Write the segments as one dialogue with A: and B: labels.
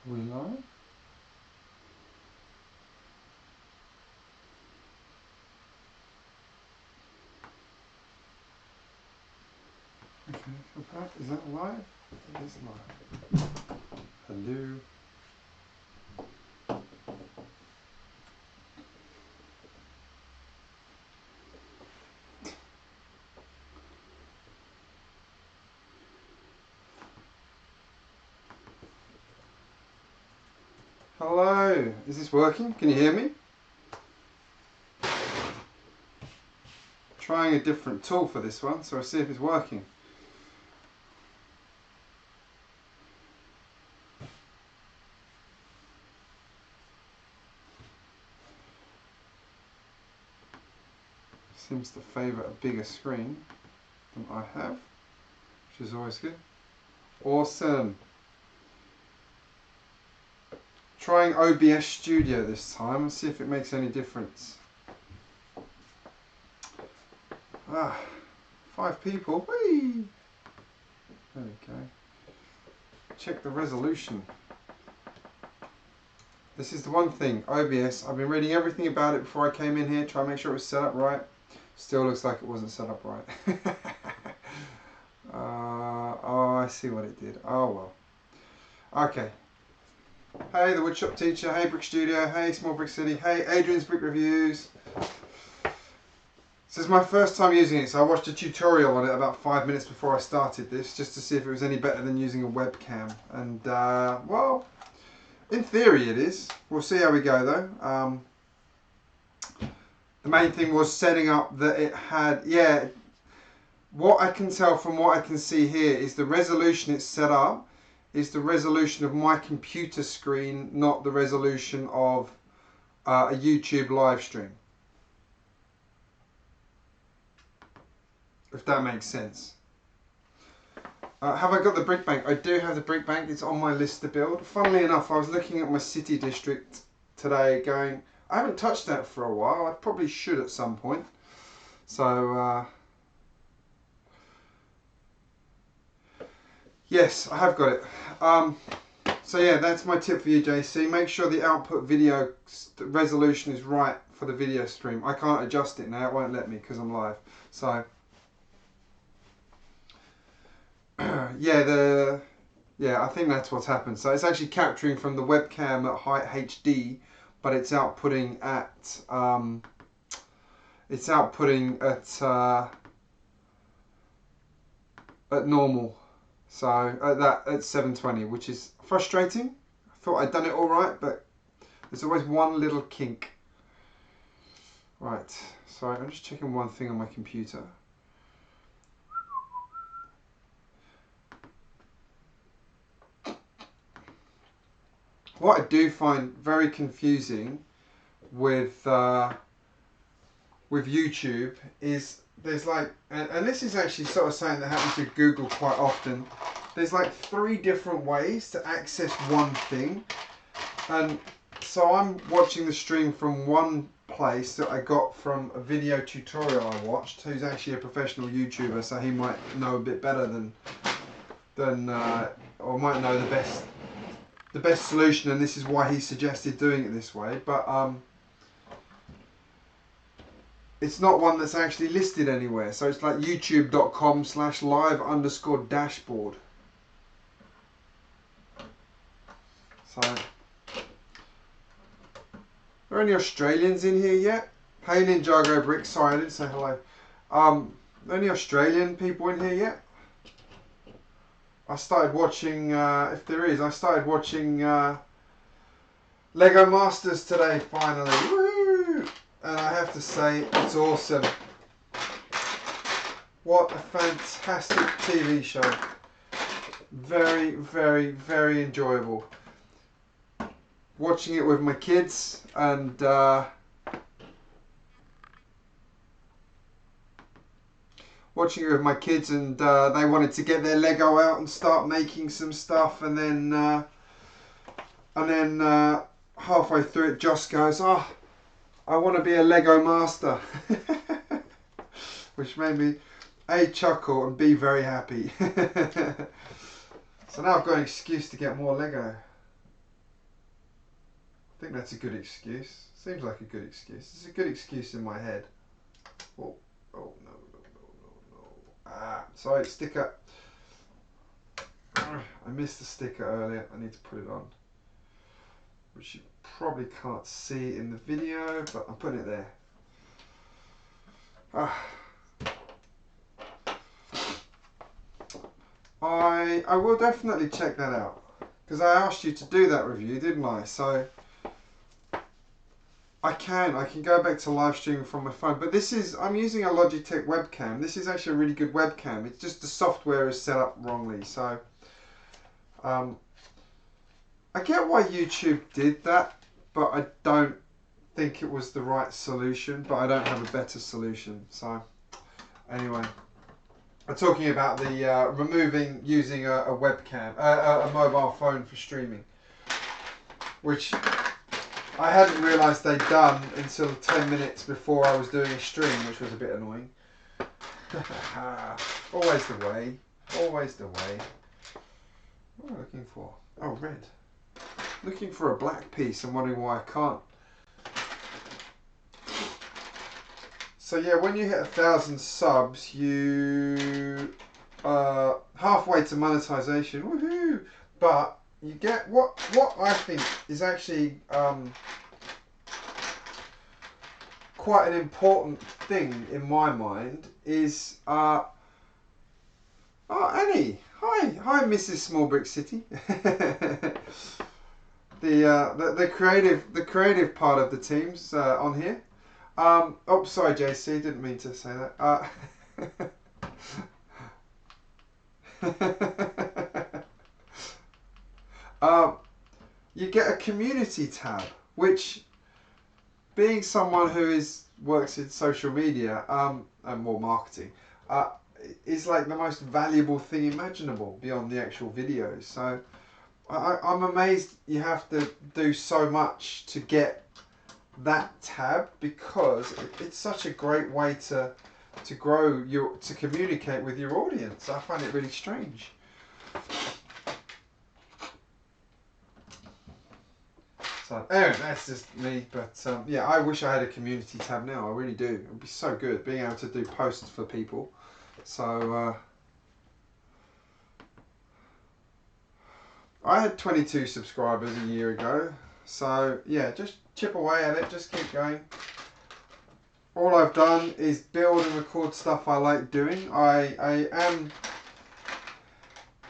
A: we live? Okay, so that, is that live? It is live. Hello. Hello. Is this working? Can you hear me? Trying a different tool for this one, so I'll see if it's working. Seems to favour a bigger screen than I have, which is always good. Awesome. Trying OBS Studio this time and see if it makes any difference. 5 people. Whee! There we go. Check the resolution. This is the one thing, OBS, I've been reading everything about it before I came in here, try to make sure it was set up right. Still looks like it wasn't set up right. Oh, I see what it did. Oh well. Okay. Hey, the Woodshop Teacher. Hey, Brick Studio. Hey, Small Brick City. Hey, Adrian's Brick Reviews. This is my first time using it, so I watched a tutorial on it about 5 minutes before I started this, just to see if it was any better than using a webcam. And, well, in theory it is. We'll see how we go, though. The main thing was setting up that it had, yeah, what I can tell from what I can see here is the resolution it's set up is the resolution of my computer screen, not the resolution of a YouTube live stream. If that makes sense. Have I got the brick bank? I do have the brick bank. It's on my list to build. Funnily enough, I was looking at my city district today going, I haven't touched that for a while. I probably should at some point. So, yes, I have got it. So yeah, that's my tip for you, JC. Make sure the output video resolution is right for the video stream. I can't adjust it now. It won't let me because I'm live. So, yeah, I think that's what's happened. So it's actually capturing from the webcam at high HD, but it's outputting at at normal. So at 720, which is frustrating. I thought I'd done it all right, but there's always one little kink. Right, sorry, I'm just checking one thing on my computer. What I do find very confusing with YouTube is there's like, and this is actually sort of something that happens with Google quite often. There's like 3 different ways to access one thing, and so I'm watching the stream from one place that I got from a video tutorial I watched, who's actually a professional YouTuber, so he might know a bit better than or might know the best solution, and this is why he suggested doing it this way. But it's not one that's actually listed anywhere, so it's like youtube.com/live_dashboard. So, are there any Australians in here yet? Hey, Ninjago Bricks, sorry I didn't say hello. Are there any Australian people in here yet? I started watching, if there is, I started watching Lego Masters today, finally. Woo! And I have to say, it's awesome. What a fantastic TV show. Very, very, very enjoyable. Watching it with my kids, and they wanted to get their Lego out and start making some stuff, and then halfway through it, Josh goes, "Oh, I want to be a Lego master," which made me A, chuckle, and B, very happy. So now I've got an excuse to get more Lego. think that's a good excuse. Seems like a good excuse. It's a good excuse in my head. Oh, oh no, no, no, no, no. Ah, sorry, sticker. I missed the sticker earlier. I need to put it on. Which you probably can't see in the video, but I'm putting it there. I will definitely check that out, because I asked you to do that review, didn't I? So I can go back to live streaming from my phone, but this is, I'm using a Logitech webcam. This is actually a really good webcam. It's just the software is set up wrongly. So I get why YouTube did that, but I don't think it was the right solution. But I don't have a better solution. So anyway, I'm talking about the using a webcam, a mobile phone for streaming, which I hadn't realised they'd done until 10 minutes before I was doing a stream, which was a bit annoying. Always the way. Always the way. What am I looking for? Oh, red. Looking for a black piece and wondering why I can't. So yeah, when you hit 1,000 subs, you halfway to monetization. Woohoo! But you get what I think is actually quite an important thing in my mind is Annie. Hi Mrs. Small Brick City. the creative part of the team's on here. Oh, sorry, JC, didn't mean to say that. You get a community tab, which, being someone who works in social media and more marketing, is like the most valuable thing imaginable beyond the actual videos. So I'm amazed you have to do so much to get that tab, because it's such a great way to grow to communicate with your audience. I find it really strange. So anyway, that's just me, but yeah, I wish I had a community tab now. I really do. It would be so good being able to do posts for people. So I had 22 subscribers a year ago. So yeah, just chip away at it, just keep going. All I've done is build and record stuff I like doing. I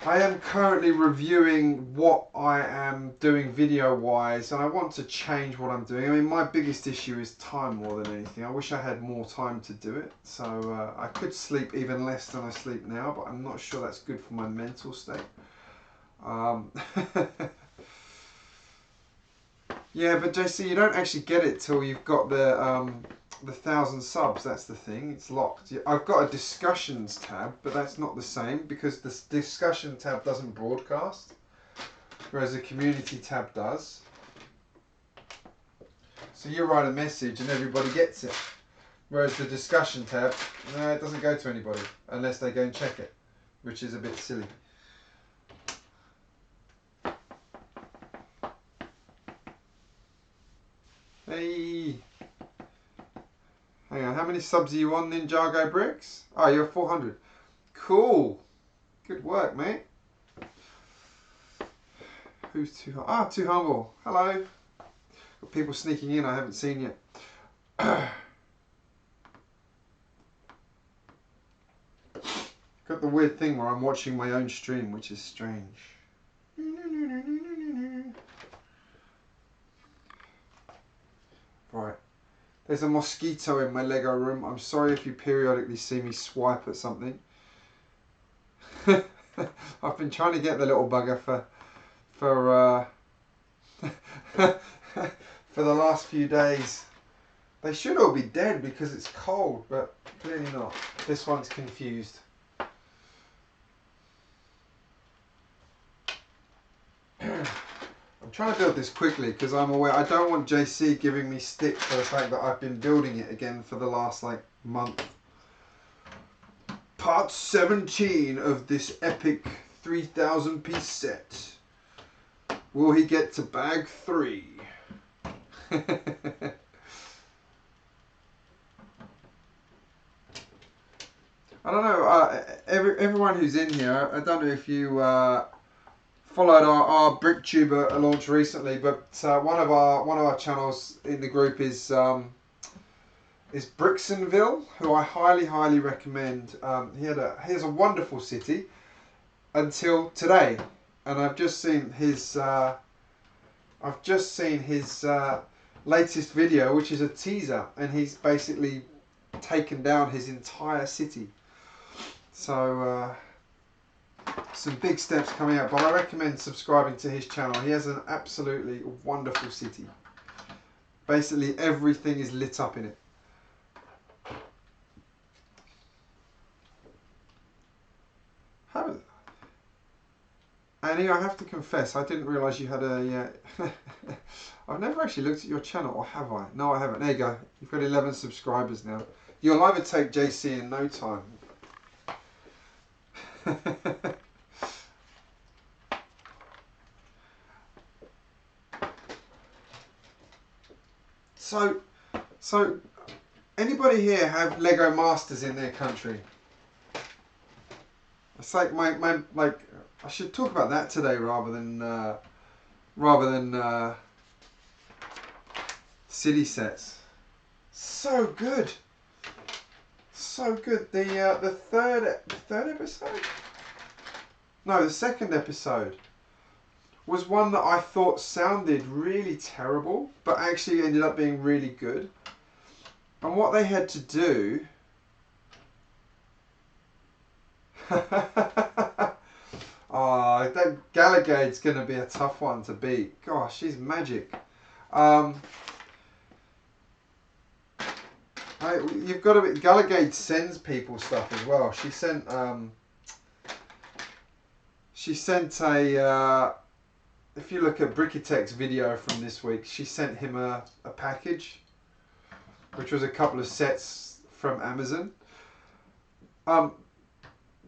A: am currently reviewing what I am doing video wise, and I want to change what I'm doing. I mean, my biggest issue is time more than anything. I wish I had more time to do it. So I could sleep even less than I sleep now, but I'm not sure that's good for my mental state. Yeah, but JC, you don't actually get it till you've got the 1,000 subs. That's the thing. It's locked. I've got a discussions tab, but that's not the same, because the discussion tab doesn't broadcast, whereas the community tab does. So you write a message and everybody gets it, whereas the discussion tab, no, it doesn't go to anybody unless they go and check it, which is a bit silly. Hey, hang on, how many subs are you on, Ninjago Bricks? Oh, you're 400. Cool. Good work, mate. Who's too humble? Ah, too humble. Hello. Got people sneaking in I haven't seen yet. Got the weird thing where I'm watching my own stream, which is strange. Right. There's a mosquito in my Lego room. I'm sorry if you periodically see me swipe at something. I've been trying to get the little bugger for for the last few days. They should all be dead because it's cold, but clearly not. This one's confused. I'm trying to build this quickly because I'm aware I don't want JC giving me stick for the fact that I've been building it again for the last like month. Part 17 of this epic 3,000 piece set. Will he get to bag 3? I don't know, everyone who's in here, I don't know if you followed our BrickTuber launch recently, but one of our channels in the group is Brixonville, who I highly recommend. He has a wonderful city until today, and I've just seen his latest video, which is a teaser, and he's basically taken down his entire city. So some big steps coming up, but I recommend subscribing to his channel. He has an absolutely wonderful city. Basically everything is lit up in it. Annie, I have to confess, I didn't realise you had a... I've never actually looked at your channel, or have I? No, I haven't. There you go. You've got 11 subscribers now. You'll overtake JC in no time. So anybody here have Lego Masters in their country? It's like like I should talk about that today rather than city sets. So good. So good. The third episode? No, the second episode was one that I thought sounded really terrible, but actually ended up being really good. And what they had to do... Oh, that Gallagade's going to be a tough one to beat. Gosh, she's magic. You've got to be... Gallagade sends people stuff as well. She sent a... if you look at Brickitec's video from this week, she sent him a package, which was a couple of sets from Amazon.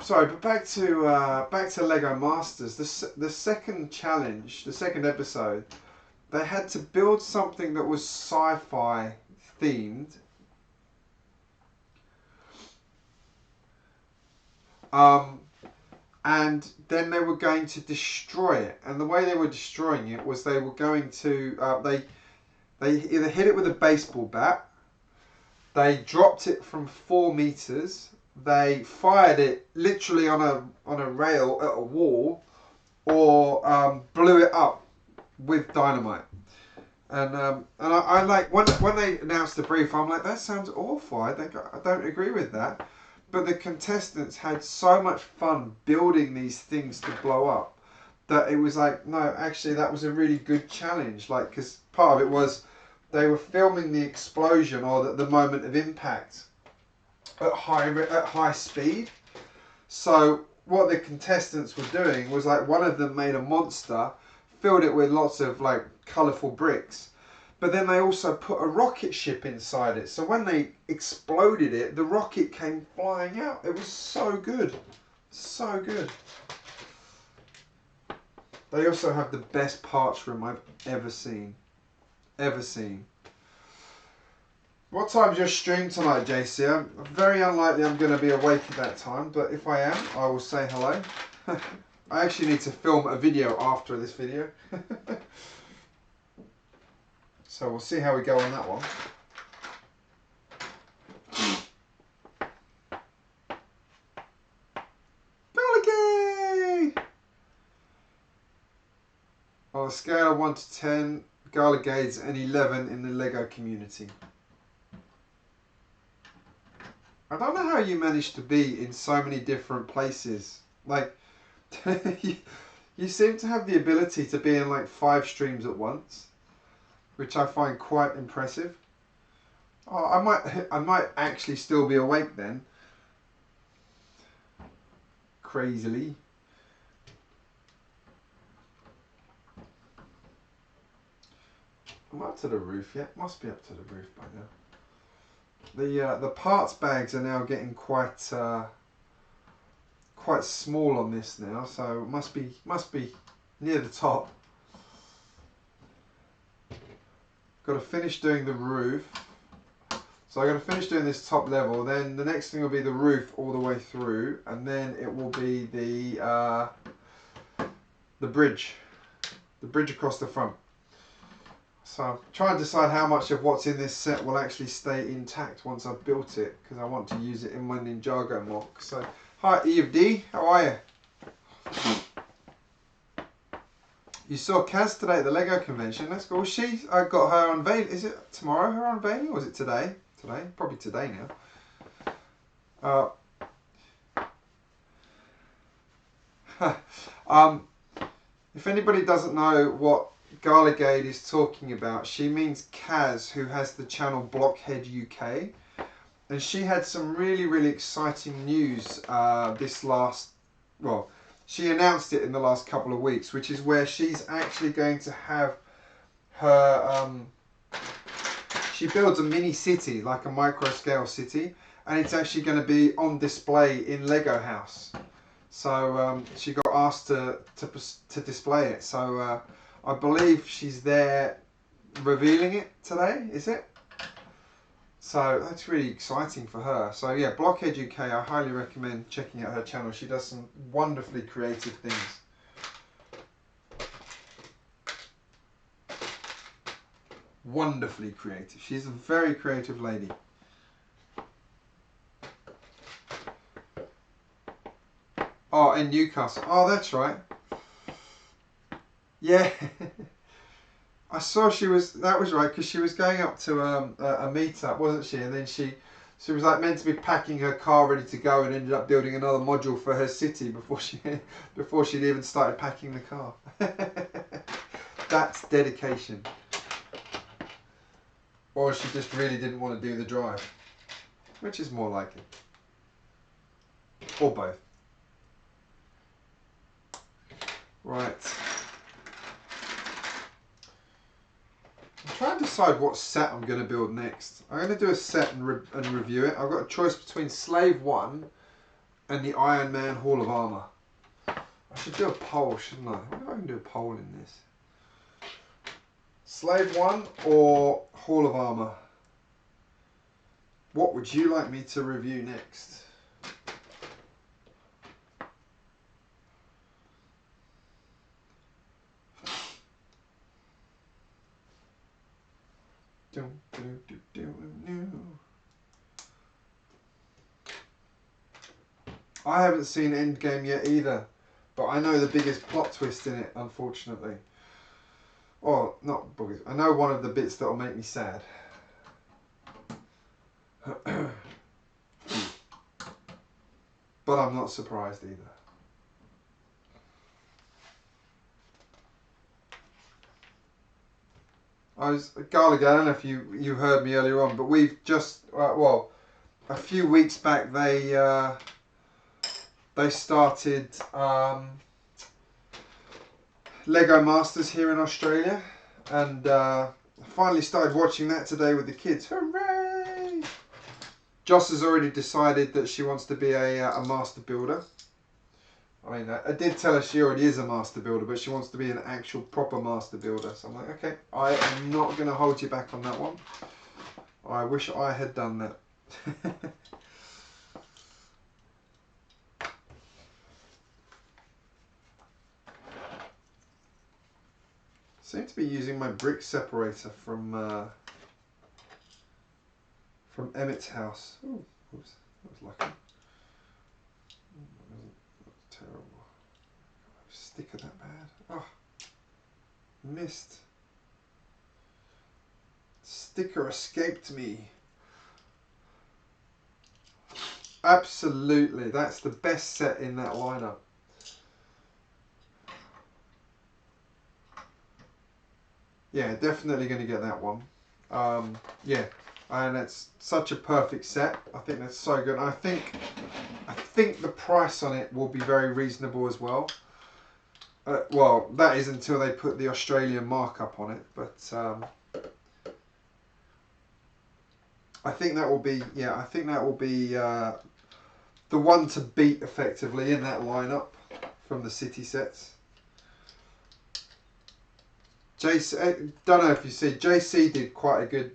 A: Sorry, but back to Lego Masters. The second challenge, the second episode, they had to build something that was sci-fi themed. And then they were going to destroy it, and the way they were destroying it was they were going to they either hit it with a baseball bat, they dropped it from 4 meters, they fired it literally on a rail at a wall, or blew it up with dynamite. And I like when they announced the brief, I'm like, that sounds awful. I don't agree with that. But the contestants had so much fun building these things to blow up that it was like, no, actually that was a really good challenge. Like, because part of it was they were filming the explosion or the moment of impact at high speed. So what the contestants were doing was, like, one of them made a monster, filled it with lots of like colourful bricks. But then they also put a rocket ship inside it. So when they exploded it, the rocket came flying out. It was so good. So good. They also have the best parts room I've ever seen. Ever seen. What time's your stream tonight, JC? Very unlikely I'm going to be awake at that time. But if I am, I will say hello. I actually need to film a video after this video. So we'll see how we go on that one. Gallagade! On a scale of 1 to 10, Gallagade's an 11 in the Lego community. I don't know how you managed to be in so many different places. Like, you seem to have the ability to be in like 5 streams at once, which I find quite impressive. Oh, I might actually still be awake then. Crazily. I'm up to the roof yet. Must be up to the roof by now. The parts bags are now getting quite small on this now, so must be near the top. got to finish doing the roof. So I got to finish doing this top level. Then the next thing will be the roof all the way through, and then it will be the bridge across the front. So I'm trying to decide how much of what's in this set will actually stay intact once I've built it, because I want to use it in my Ninjago mock. So hi Eve D, how are you? You saw Kaz today at the Lego convention. That's cool. I got her unveiling. Is it tomorrow her unveiling, or was it today? Today, probably today now. If anybody doesn't know what Garligade is talking about, she means Kaz, who has the channel Blockhead UK, and she had some really exciting news she announced it in the last couple of weeks, which is where she's actually going to have her she builds a mini city, like a micro scale city, and it's actually going to be on display in Lego House. So she got asked to display it. So I believe she's there revealing it today, is it? So that's really exciting for her. So yeah, Blockhead UK, I highly recommend checking out her channel. She does some wonderfully creative things. Wonderfully creative. She's a very creative lady. Oh, in Newcastle. Oh, that's right. Yeah. I saw that was right, because she was going up to a meetup, wasn't she? And then she was like meant to be packing her car ready to go, and ended up building another module for her city before she'd even started packing the car. That's dedication. Or she just really didn't want to do the drive, which is more like it. Or both. Right. I'm trying to decide what set I'm going to build next. I'm going to do a set and review it. I've got a choice between Slave 1 and the Iron Man Hall of Armour. I should do a poll, shouldn't I? I wonder if I can do a poll in this. Slave 1 or Hall of Armour? What would you like me to review next? I haven't seen Endgame yet either, but I know the biggest plot twist in it, unfortunately. Or, not biggest. I know one of the bits that will make me sad. But I'm not surprised either. Garlic, I don't know if you heard me earlier on, but we've just, a few weeks back they started Lego Masters here in Australia, and I finally started watching that today with the kids. Hooray! Joss has already decided that she wants to be a master builder. I mean, I did tell her she already is a master builder, but she wants to be an actual proper master builder. So I'm like, okay, I am not going to hold you back on that one. I wish I had done that. Seem to be using my brick separator from Emmett's house. Oh, oops, that was lucky. That was terrible. Sticker that bad. Oh, missed. Sticker escaped me. Absolutely, that's the best set in that lineup. Yeah, definitely going to get that one. Yeah, and it's such a perfect set. I think that's so good. I think the price on it will be very reasonable as well. Well, that is until they put the Australian markup on it, but I think that will be, yeah, I think that will be the one to beat effectively in that lineup from the city sets. JC, don't know if you see, JC did quite a good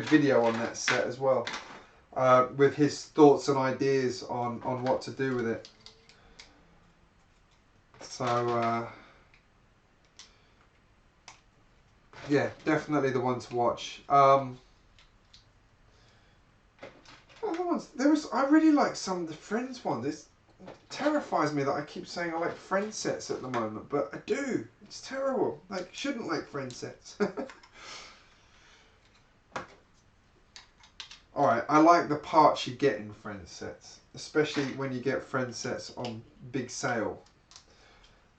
A: video on that set as well, with his thoughts and ideas on what to do with it. So yeah, definitely the one to watch. Other ones, I really like some of the Friends ones. It terrifies me that I keep saying I like Friends sets at the moment, but I do. It's terrible. Like, shouldn't like Friends sets. Alright, I like the parts you get in Friends sets, especially when you get Friends sets on big sale.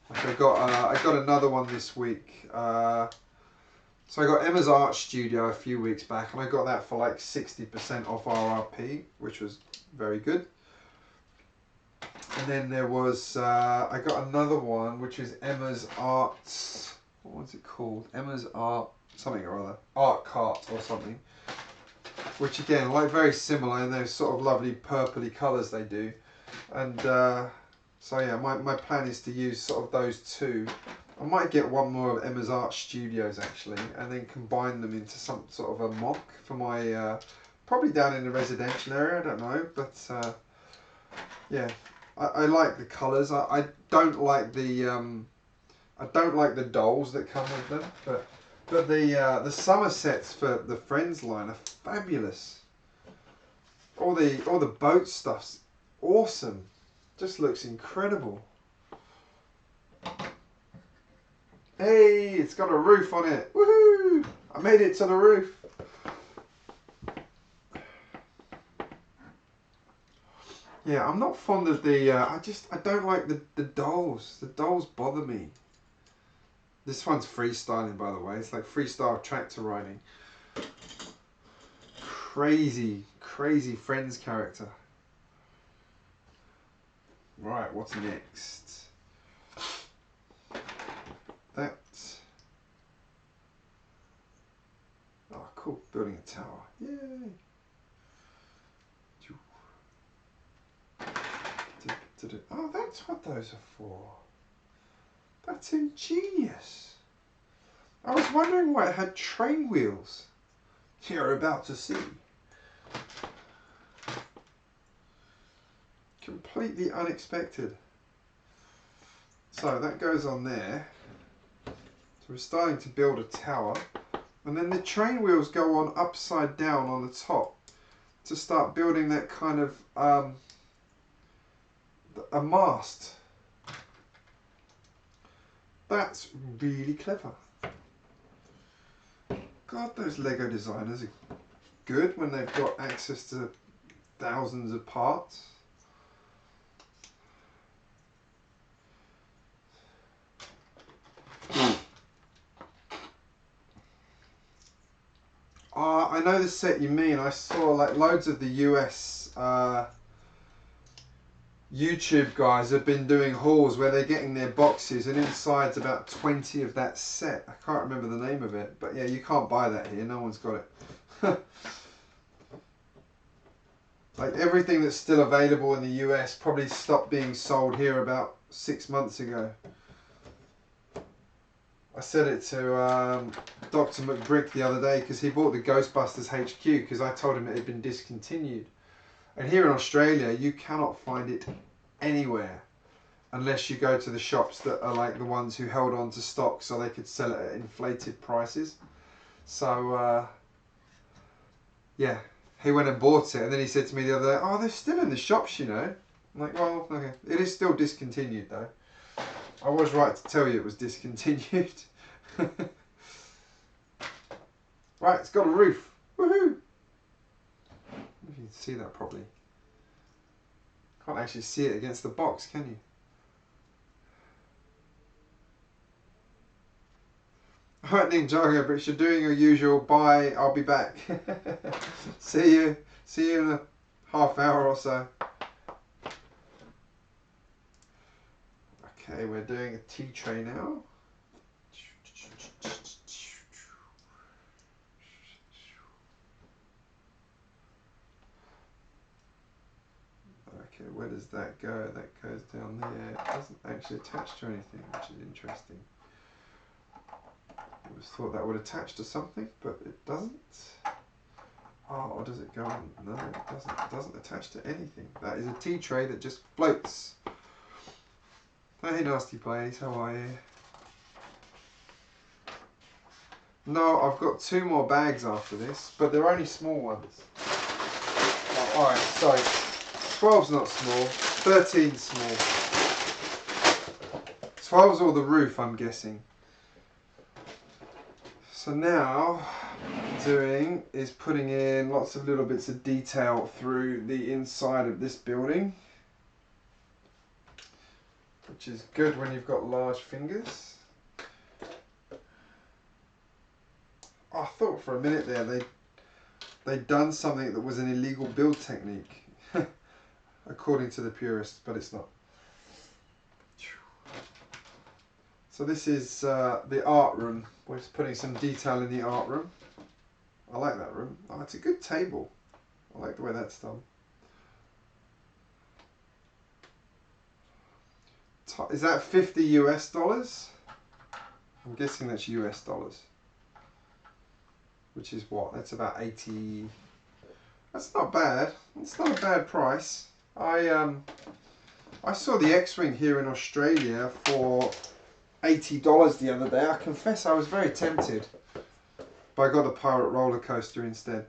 A: Like I got another one this week. So I got Emma's Art Studio a few weeks back, and I got that for like 60% off RRP, which was very good. And then there was, I got another one, which is Emma's Art, what was it called? Emma's Art, something or other, Art Cart or something. Which again, like very similar in those sort of lovely purpley colours they do. And so yeah, my plan is to use sort of those two. I might get one more of Emma's Art Studios actually, and then combine them into some sort of a mock for my, probably down in the residential area, I don't know, but yeah, I like the colours. I don't like the dolls that come with them, but the summer sets for the Friends line are fabulous. All the boat stuff's awesome. Just looks incredible. Hey, it's got a roof on it. Woohoo! I made it to the roof. Yeah, I'm not fond of the, I don't like the dolls. The dolls bother me. This one's freestyling, by the way. It's like freestyle tractor riding. Crazy, crazy Friends character. Right, what's next? That's... Oh, cool. Building a tower. Yay! Oh, that's what those are for. That's ingenious. I was wondering why it had train wheels. You're about to see. Completely unexpected. So that goes on there. So we're starting to build a tower. And then the train wheels go on upside down on the top to start building that kind of a mast. That's really clever. God, those Lego designers are good when they've got access to thousands of parts. I know the set you mean. I saw like loads of the US YouTube guys have been doing hauls where they're getting their boxes, and inside's about 20 of that set. I can't remember the name of it, but yeah, you can't buy that here. No one's got it. Like everything that's still available in the US probably stopped being sold here about 6 months ago. I said it to Dr. McBrick the other day because he bought the Ghostbusters HQ because I told him it had been discontinued. And here in Australia, you cannot find it anywhere unless you go to the shops that are like the ones who held on to stock so they could sell it at inflated prices. So, yeah, he went and bought it, and then he said to me the other day, oh, they're still in the shops, you know. I'm like, well, okay. It is still discontinued, though. I was right to tell you it was discontinued. Right, it's got a roof. Woohoo! I don't know if you can see that properly. Can't actually see it against the box, can you? Alright, NinjagoBricks, you're doing your usual bye, I'll be back. See you in a half hour or so. Okay, we're doing a tea tray now. Okay, where does that go? That goes down there. It doesn't actually attach to anything, which is interesting. Just thought that would attach to something, but it doesn't. Oh, or does it go on? No, it doesn't. It doesn't attach to anything. That is a tea tray that just floats. Hey, nasty place, how are you? No, I've got 2 more bags after this, but they're only small ones. Oh, alright, sorry. 12's not small, 13's small. 12's all the roof, I'm guessing. So now, what I'm doing is putting in lots of little bits of detail through the inside of this building, which is good when you've got large fingers. I thought for a minute there they'd done something that was an illegal build technique, according to the purists, but it's not. So this is the art room. We're just putting some detail in the art room. I like that room. Oh, it's a good table. I like the way that's done. Is that 50 US dollars? I'm guessing that's US dollars. Which is what? That's about 80. That's not bad. It's not a bad price. I saw the X-Wing here in Australia for $80 the other day. I confess I was very tempted, but I got the Pirate roller coaster instead.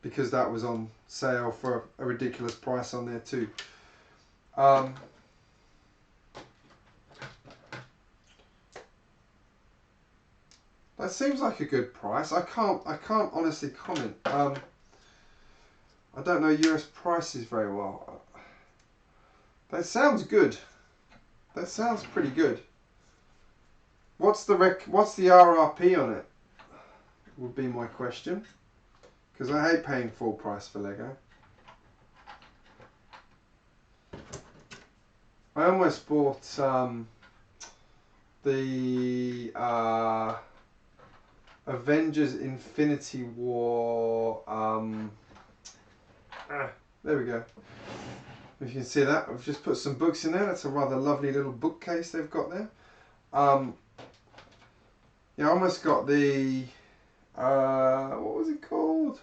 A: Because that was on sale for a ridiculous price on there too. That seems like a good price. I can't honestly comment. I don't know US prices very well. That sounds good. That sounds pretty good. What's the RRP on it? Would be my question. Because I hate paying full price for Lego. I almost bought the Avengers Infinity War. There we go. If you can see that, I've just put some books in there. That's a rather lovely little bookcase they've got there. Yeah, I almost got the what was it called?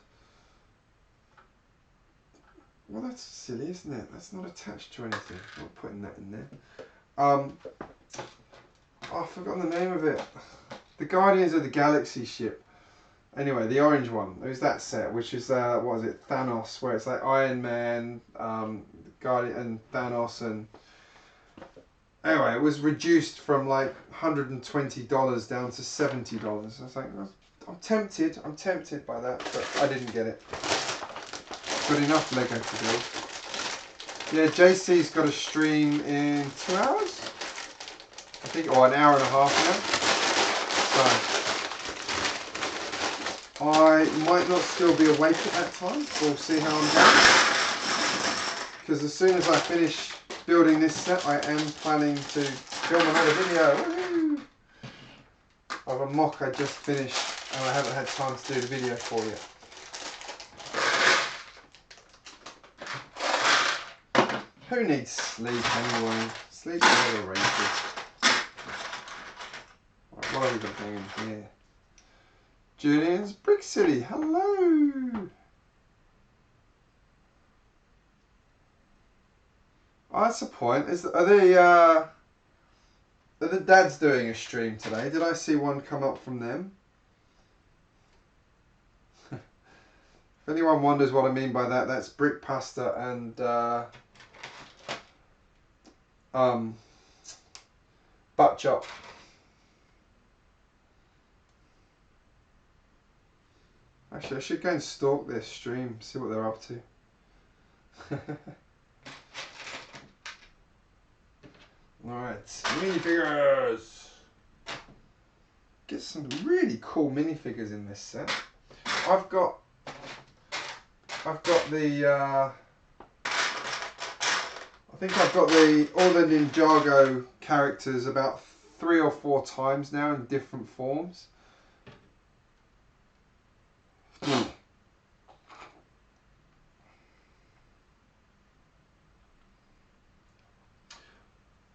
A: Well, that's silly, isn't it? That's not attached to anything. I'm not putting that in there. Oh, I've forgotten the name of it. The Guardians of the Galaxy ship. Anyway, the orange one. There's that set, which is what was it? Thanos, where it's like Iron Man, Guardian, and Thanos, and anyway, it was reduced from like $120 down to $70. I was like, I'm tempted by that, but I didn't get it. Got enough Lego to build. Yeah, JC's got a stream in 2 hours, I think, or an hour and a half now. So I might not still be awake at that time. We'll see how I'm doing. Because as soon as I finish building this set, I am planning to film another video. Woohoo! Of a mock I just finished and I haven't had time to do the video for yet. Who needs sleep anyway? Sleep is overrated. Right, what have we got going in here? Julian's Brick City, hello! Oh, that's the point. Are the dads doing a stream today? Did I see one come up from them? If anyone wonders what I mean by that, that's brick pasta and butt chop. Actually, I should go and stalk their stream, see what they're up to. Alright, minifigures! Get some really cool minifigures in this set. I've got the I think I've got all the Ninjago characters about 3 or 4 times now in different forms.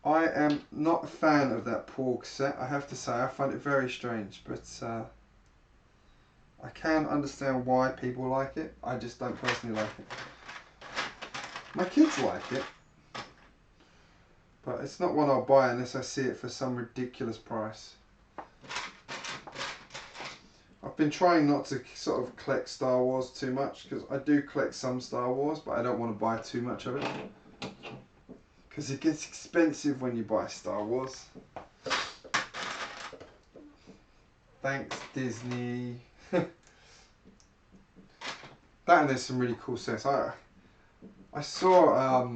A: I am not a fan of that pork set, I have to say. I find it very strange, but I can understand why people like it. I just don't personally like it. My kids like it, but it's not one I'll buy unless I see it for some ridiculous price. I've been trying not to sort of collect Star Wars too much, because I do collect some Star Wars, but I don't want to buy too much of it. Because it gets expensive when you buy Star Wars. Thanks, Disney. That, and there's some really cool sets. I saw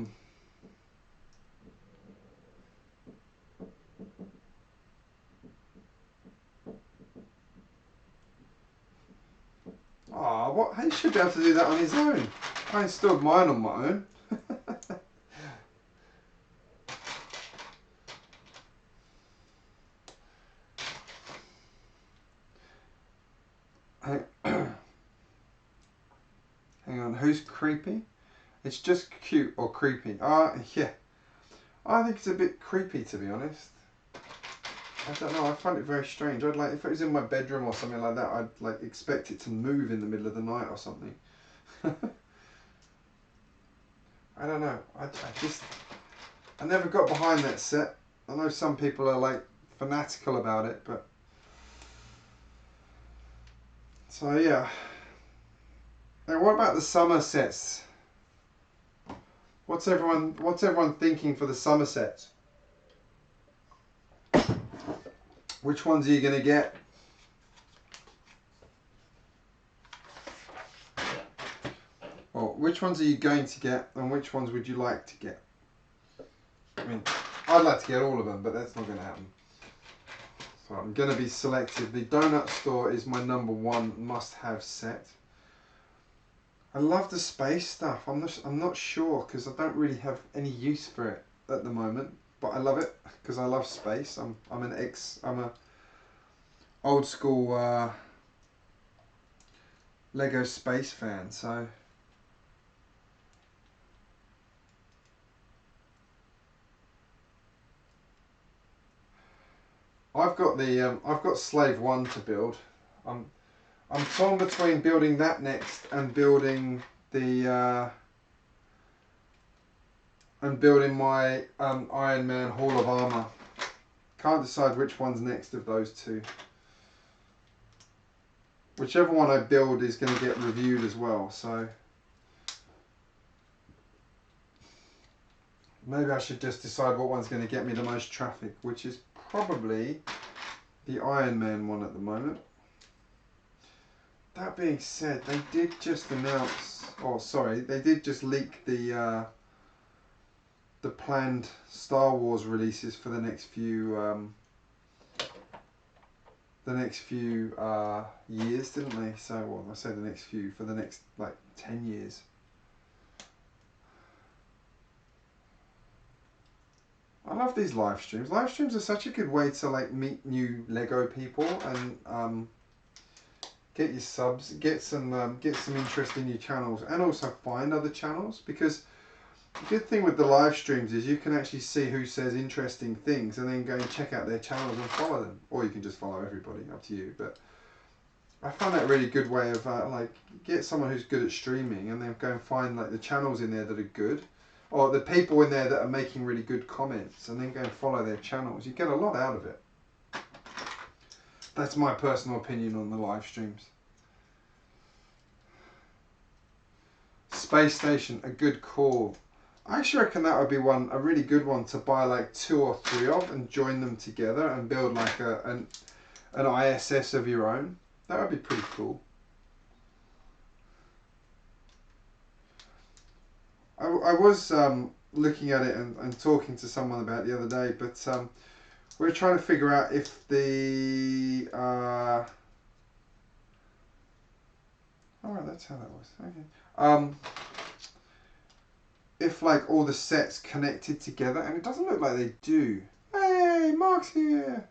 A: what? He should be able to do that on his own. I installed mine on my own. Hang on, who's creepy? It's just cute or creepy. Yeah. I think it's a bit creepy, to be honest. I don't know, I find it very strange. I'd like, if it was in my bedroom or something like that, I'd like expect it to move in the middle of the night or something. I don't know. I never got behind that set. I know some people are like fanatical about it, but so yeah. And what about the summer sets? What's everyone thinking for the summer sets? Which ones are you going to get? Or which ones are you going to get, and which ones would you like to get? I mean, I'd like to get all of them, but that's not going to happen. So I'm going to be selective. The donut store is my #1 must-have set. I love the space stuff. I'm not sure, because I don't really have any use for it at the moment, but I love it because I love space. I'm a old school Lego space fan, so I've got Slave 1 to build. I'm torn between building that next and building the my Iron Man Hall of Armor. Can't decide which one's next of those two. Whichever one I build is going to get reviewed as well, so maybe I should just decide what one's going to get me the most traffic, which is probably the Iron Man one at the moment. That being said, they did just announce, they did just leak the planned Star Wars releases for the next few years, didn't they? So, well, I say the next few, for the next like 10 years. I love these live streams. Live streams are such a good way to like meet new Lego people and get your subs, get some interest in your channels, and also find other channels, because the good thing with the live streams is you can actually see who says interesting things and then go and check out their channels and follow them, or you can just follow everybody, up to you. But I find that a really good way of like get someone who's good at streaming and then go and find like the channels in there that are good, or the people in there that are making really good comments, and then go and follow their channels. You get a lot out of it. That's my personal opinion on the live streams. Space Station, a good call. I actually reckon that would be a really good one to buy like 2 or 3 of and join them together and build like an ISS of your own. That would be pretty cool. I was looking at it and talking to someone about it the other day, but we were trying to figure out if the alright, that's how that was. Okay. If like all the sets connected together, and it doesn't look like they do. Hey, Mark's here.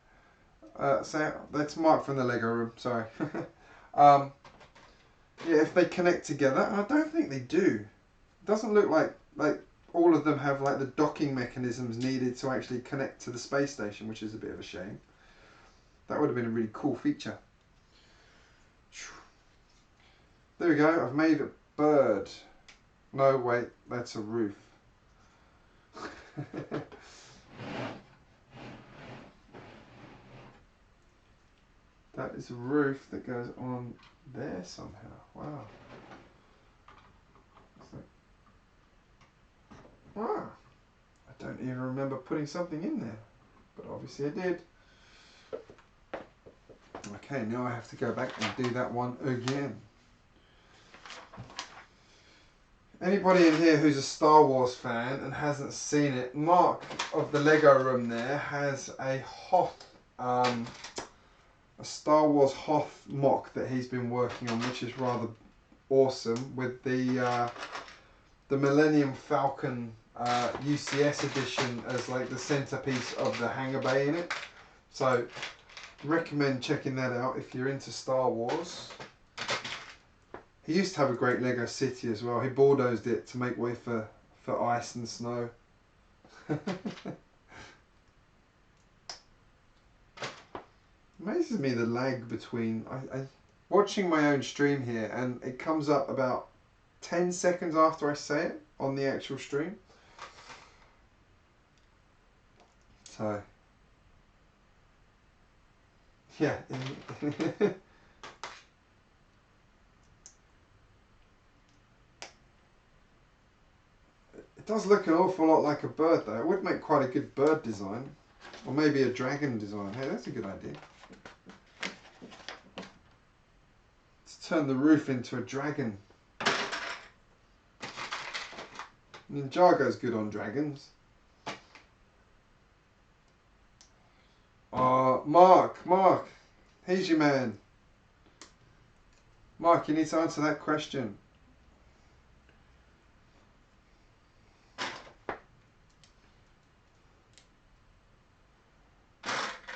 A: So that's Mark from the Lego room. Sorry. Yeah, if they connect together, I don't think they do. It doesn't look like all of them have like the docking mechanisms needed to actually connect to the space station, which is a bit of a shame. That would have been a really cool feature. There we go, I've made a bird. No, wait, that's a roof. That is a roof that goes on there somehow. Wow. Wow. I don't even remember putting something in there, but obviously I did. Okay, now I have to go back and do that one again. Anybody in here who's a Star Wars fan and hasn't seen it, Mark of the Lego room there has a Hoth, a Star Wars Hoth mock that he's been working on, which is rather awesome, with the Millennium Falcon UCS edition as like the centerpiece of the hangar bay in it. So recommend checking that out if you're into Star Wars. He used to have a great Lego city as well. He bulldozed it to make way for ice and snow. Amazes me the lag between I watching my own stream here, and it comes up about 10 seconds after I say it on the actual stream. So yeah. It does look an awful lot like a bird though. It would make quite a good bird design. Or maybe a dragon design. Hey, that's a good idea. Let's turn the roof into a dragon. Ninjago's good on dragons. Mark, here's your man. Mark, you need to answer that question.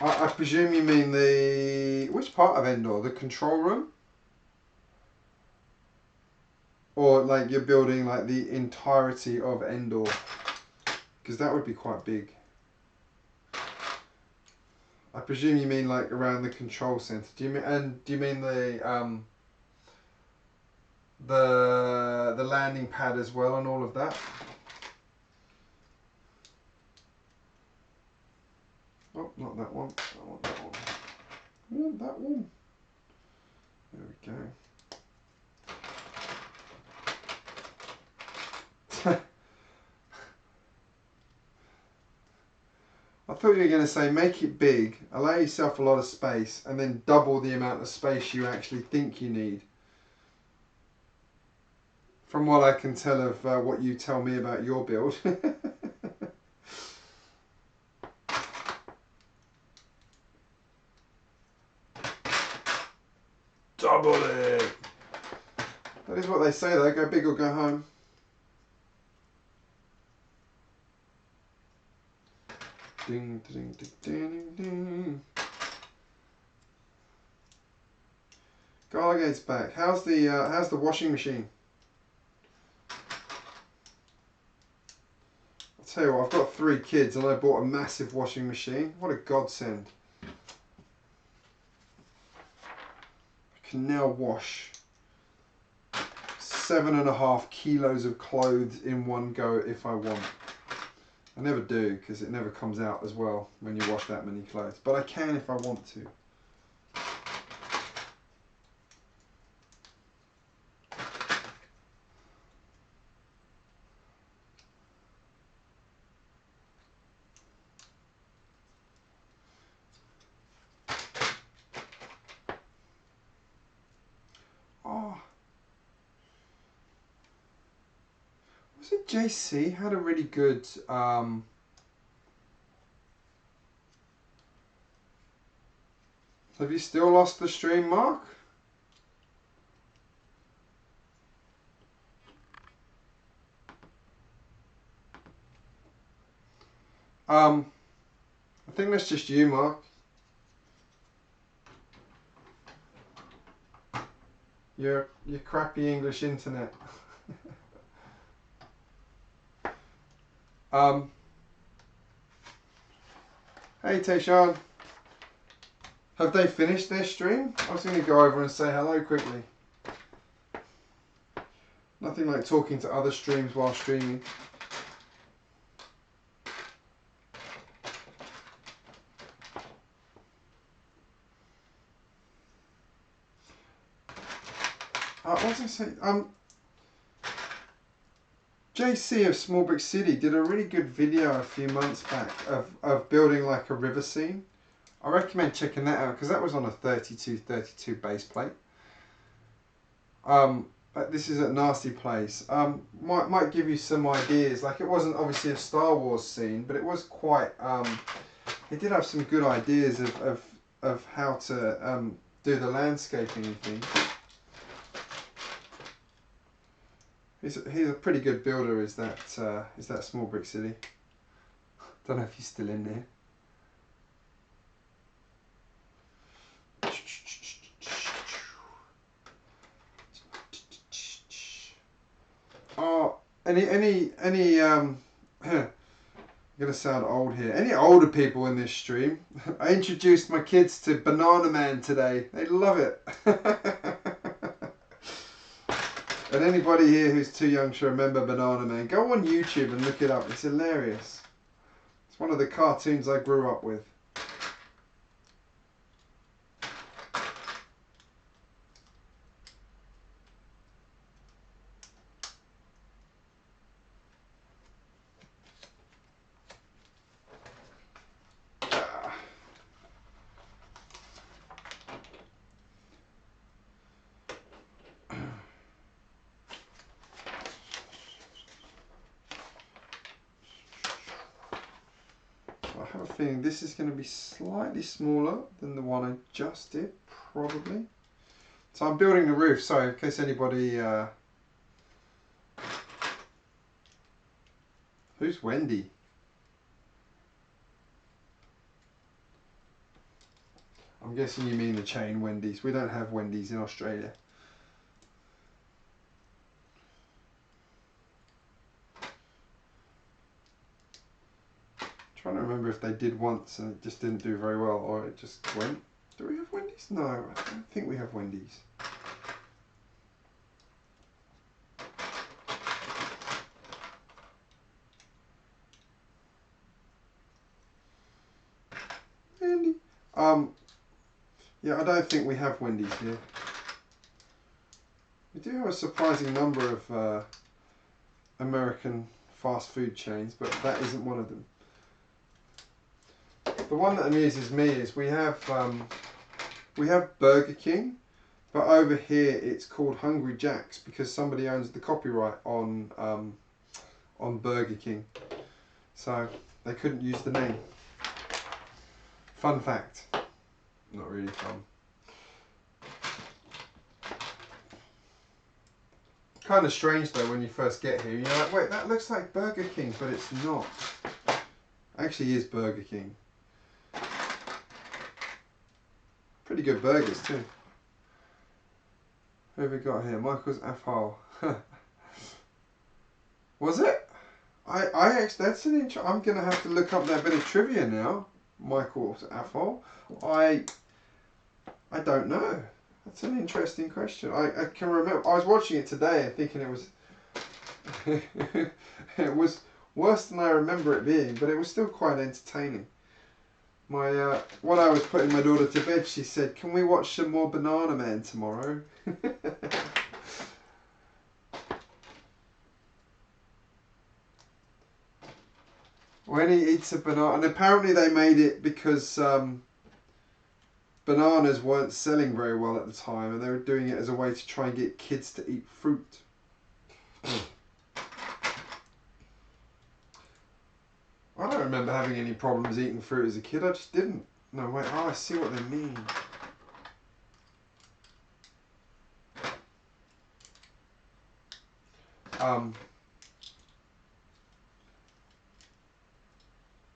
A: I presume you mean which part of Endor? The control room? Or like you're building like the entirety of Endor? Because that would be quite big. I presume you mean like around the control center. Do you mean the landing pad as well and all of that? Oh, not that one. I want that one. I want that one. There we go. I thought you were going to say make it big, allow yourself a lot of space, and then double the amount of space you actually think you need. From what I can tell of what you tell me about your build. Double it! That is what they say though, go big or go home. Ding, ding, ding, ding, ding. Garligate's back. How's the washing machine? I'll tell you what, I've got 3 kids and I bought a massive washing machine. What a godsend. I can now wash 7.5 kilos of clothes in one go if I want. I never do because it never comes out as well when you wash that many clothes, but I can if I want to. Oh, was it JC had a really good have you still lost the stream, Mark? I think that's just you, Mark. Your crappy English internet. Hey Tayshawn, have they finished their stream? I was going to go over and say hello quickly. Nothing like talking to other streams while streaming. What was I saying? JC of Small Brick City did a really good video a few months back of building like a river scene. I recommend checking that out because that was on a 32 base plate. This is a nasty place. Might give you some ideas. Like it wasn't obviously a Star Wars scene, but it was quite. It did have some good ideas of how to do the landscaping and things. He's a pretty good builder. Is that Small Brick City? Don't know if he's still in there. Oh, any I'm gonna sound old here. Any older people in this stream? I introduced my kids to Banana Man today. They love it. And anybody here who's too young to remember Banana Man, go on YouTube and look it up. It's hilarious. It's one of the cartoons I grew up with. I have a feeling this is going to be slightly smaller than the one I just did, probably. So I'm building the roof, sorry, in case anybody... Who's Wendy? I'm guessing you mean the chain Wendy's. We don't have Wendy's in Australia. Trying to remember if they did once and it just didn't do very well, or it just went. Do we have Wendy's? No, I don't think we have Wendy's. Wendy. Yeah, I don't think we have Wendy's here. We do have a surprising number of American fast food chains, but that isn't one of them. The one that amuses me is we have Burger King, but over here it's called Hungry Jack's because somebody owns the copyright on Burger King, so they couldn't use the name. Fun fact. Not really fun. Kind of strange though when you first get here. You're like, wait, that looks like Burger King, but it's not. Actually is Burger King. Pretty good burgers too. Who have we got here? Michael's AFOL. Was it? I actually, that's an I'm gonna have to look up that bit of trivia now. Michael's AFOL. I don't know. That's an interesting question. I can remember. I was watching it today and thinking it was it was worse than I remember it being, but it was still quite entertaining. My when I was putting my daughter to bed, she said, "Can we watch some more Banana Man tomorrow?" When he eats a banana, and apparently they made it because bananas weren't selling very well at the time, and they were doing it as a way to try and get kids to eat fruit. I don't remember having any problems eating fruit as a kid. I just didn't. No, wait. Oh, I see what they mean. I'm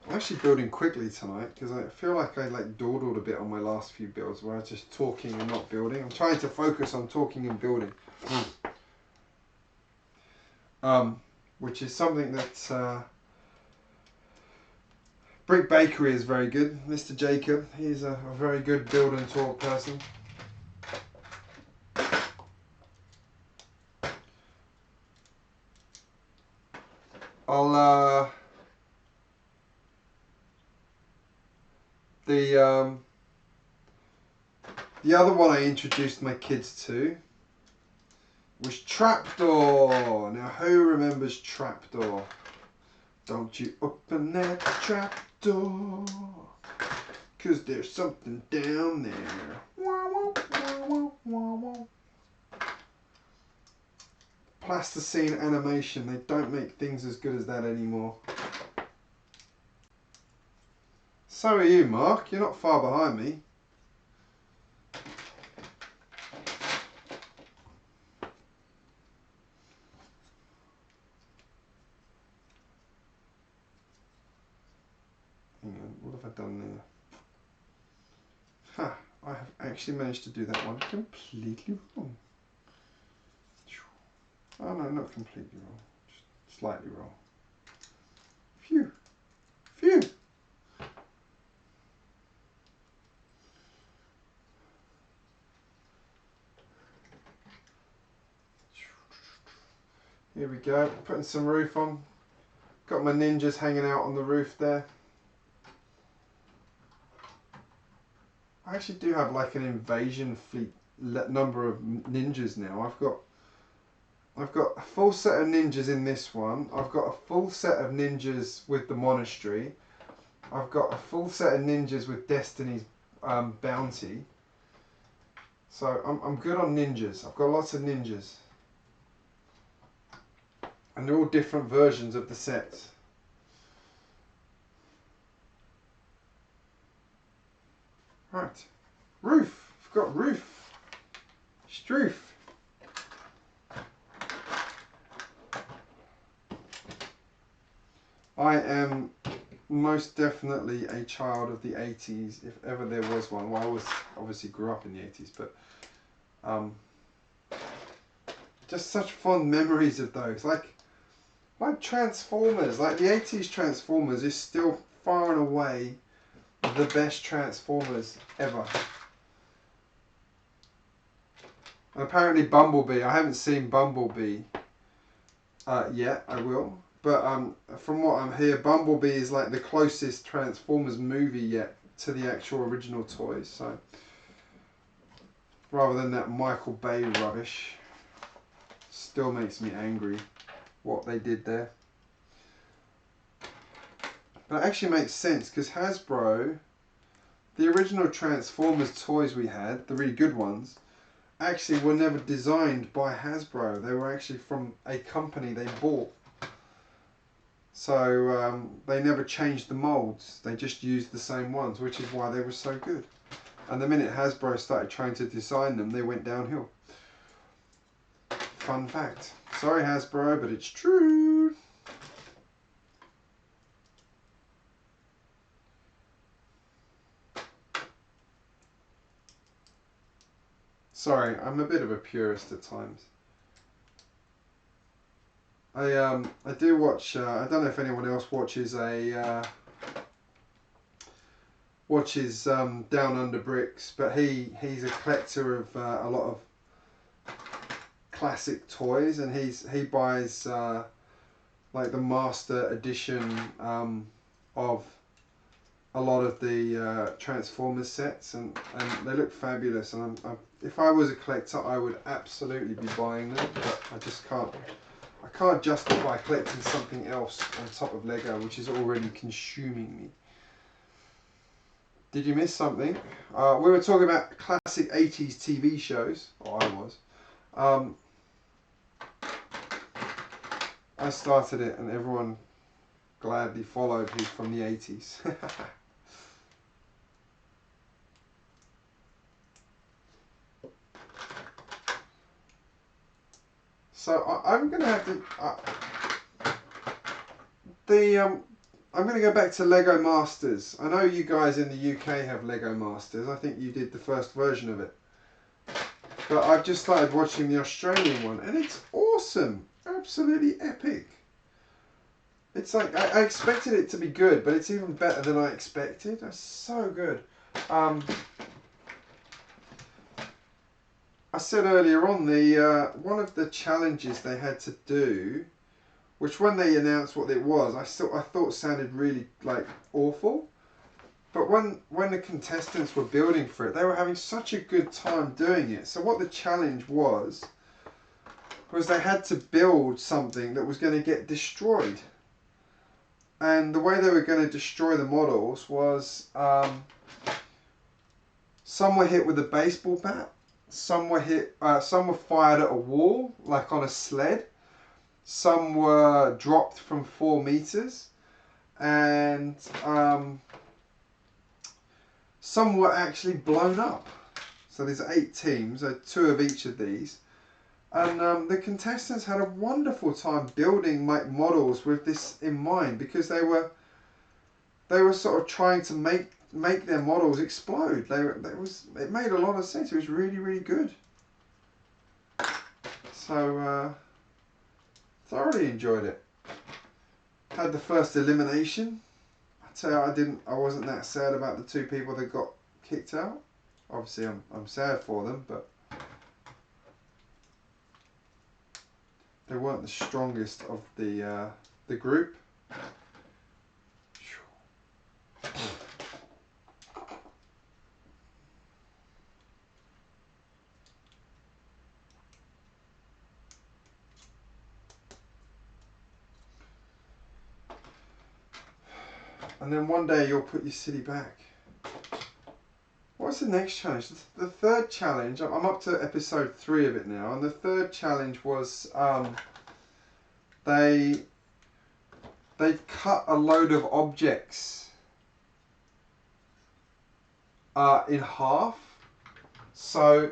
A: actually building quickly tonight because I feel like I dawdled a bit on my last few builds where I was just talking and not building. I'm trying to focus on talking and building. Which is something that Brick Bakery is very good. Mr. Jacob, he's a very good build and talk person. I'll the other one I introduced my kids to was Trapdoor. Now who remembers Trapdoor? Don't you open that trapdoor, 'cause there's something down there. Plasticine animation, they don't make things as good as that anymore. So are you, Mark. You're not far behind me. Hang on, what have I done there? Ha! I have actually managed to do that one completely wrong. Oh no, not completely wrong. Just slightly wrong. Phew! Phew! Here we go, putting some roof on. Got my ninjas hanging out on the roof there. I actually do have like an invasion fleet number of ninjas now. I've got a full set of ninjas in this one. I've got a full set of ninjas with the monastery. I've got a full set of ninjas with Destiny's bounty. So I'm good on ninjas. I've got lots of ninjas. And they're all different versions of the sets. Right. Roof. I've got roof. Stroof. I am most definitely a child of the 80s, if ever there was one. Well, I was obviously grew up in the 80s, but just such fond memories of those. Like Transformers, like the 80s Transformers is still far and away the best Transformers ever. And apparently Bumblebee, I haven't seen Bumblebee yet, I will. But from what I'm hearing, Bumblebee is like the closest Transformers movie yet to the actual original toys. So rather than that Michael Bay rubbish, still makes me angry what they did there. But it actually makes sense because Hasbro, the original Transformers toys we had, the really good ones, actually were never designed by Hasbro. They were actually from a company they bought. So they never changed the molds. They just used the same ones, which is why they were so good. And the minute Hasbro started trying to design them, they went downhill. Fun fact. Sorry Hasbro, but it's true. Sorry, I'm a bit of a purist at times. I do watch. I don't know if anyone else watches Down Under Bricks, but he's a collector of a lot of classic toys, and he buys like the master edition of a lot of the Transformers sets, and they look fabulous. And if I was a collector, I would absolutely be buying them, but I just can't. I can't justify collecting something else on top of Lego, which is already consuming me. Did you miss something? We were talking about classic 80s TV shows, or I was. I started it and everyone gladly followed who's from the 80s. So I'm going to have to... I'm going to go back to Lego Masters. I know you guys in the UK have Lego Masters. I think you did the first version of it. But I've just started watching the Australian one, and it's awesome. Absolutely epic. It's like, I expected it to be good, but it's even better than I expected. That's so good. I said earlier on, one of the challenges they had to do, which when they announced what it was, I thought sounded really like awful. But when the contestants were building for it, they were having such a good time doing it. So what the challenge was they had to build something that was going to get destroyed. And the way they were going to destroy the models was some were hit with a baseball bat, some were fired at a wall, like on a sled, some were dropped from 4 meters, and some were actually blown up. So there's 8 teams, 2 of each of these. And the contestants had a wonderful time building models with this in mind, because they were sort of trying to make their models explode. It made a lot of sense. It was really, really good. So thoroughly enjoyed it. Had the first elimination. I'd say I wasn't that sad about the 2 people that got kicked out. Obviously I'm sad for them, but they weren't the strongest of the group. And then one day you'll put your city back. What's the next challenge? The third challenge, I'm up to episode 3 of it now, and the third challenge was they cut a load of objects in half. So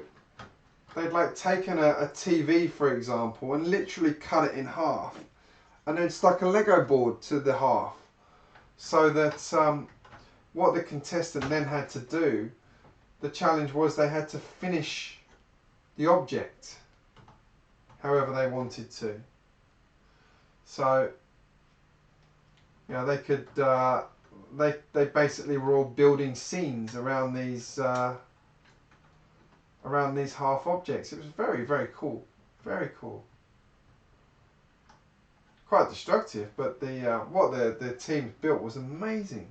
A: they'd like taken a TV, for example, and literally cut it in half, and then stuck a Lego board to the half, so that what the contestant then had to do, the challenge was they had to finish the object however they wanted to. So, you know, they could they basically were all building scenes around these half objects. It was very, very cool. Very cool. Quite destructive, but what the teams built was amazing.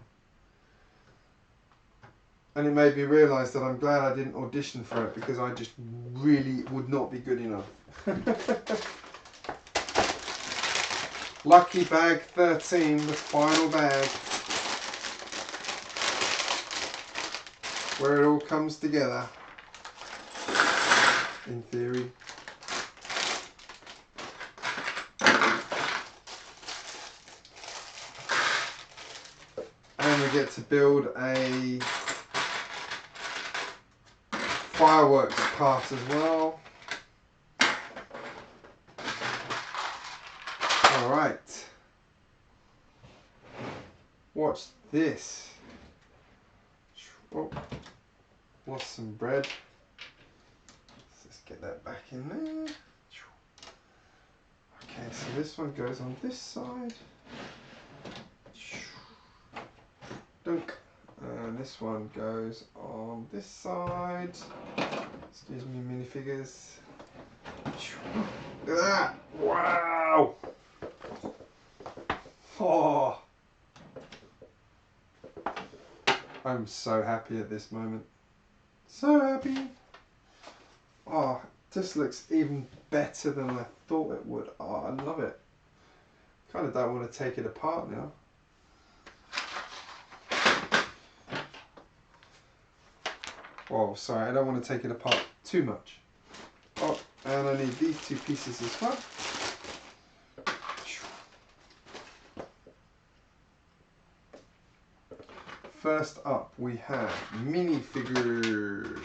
A: And it made me realise that I'm glad I didn't audition for it, because I just really would not be good enough. Lucky bag 13, the final bag, where it all comes together, in theory. And we get to build a fireworks part as well. Alright. Watch this. Oh, lost some bread. Let's get that back in there. Okay, so this one goes on this side. Dunk. And this one goes on this side. Excuse me, minifigures. Look at that! Wow! Oh! I'm so happy at this moment. So happy! Oh, this looks even better than I thought it would. Oh, I love it. Kind of don't want to take it apart now. Oh, sorry, I don't want to take it apart too much. Oh, and I need these 2 pieces as well. First up, we have minifigures.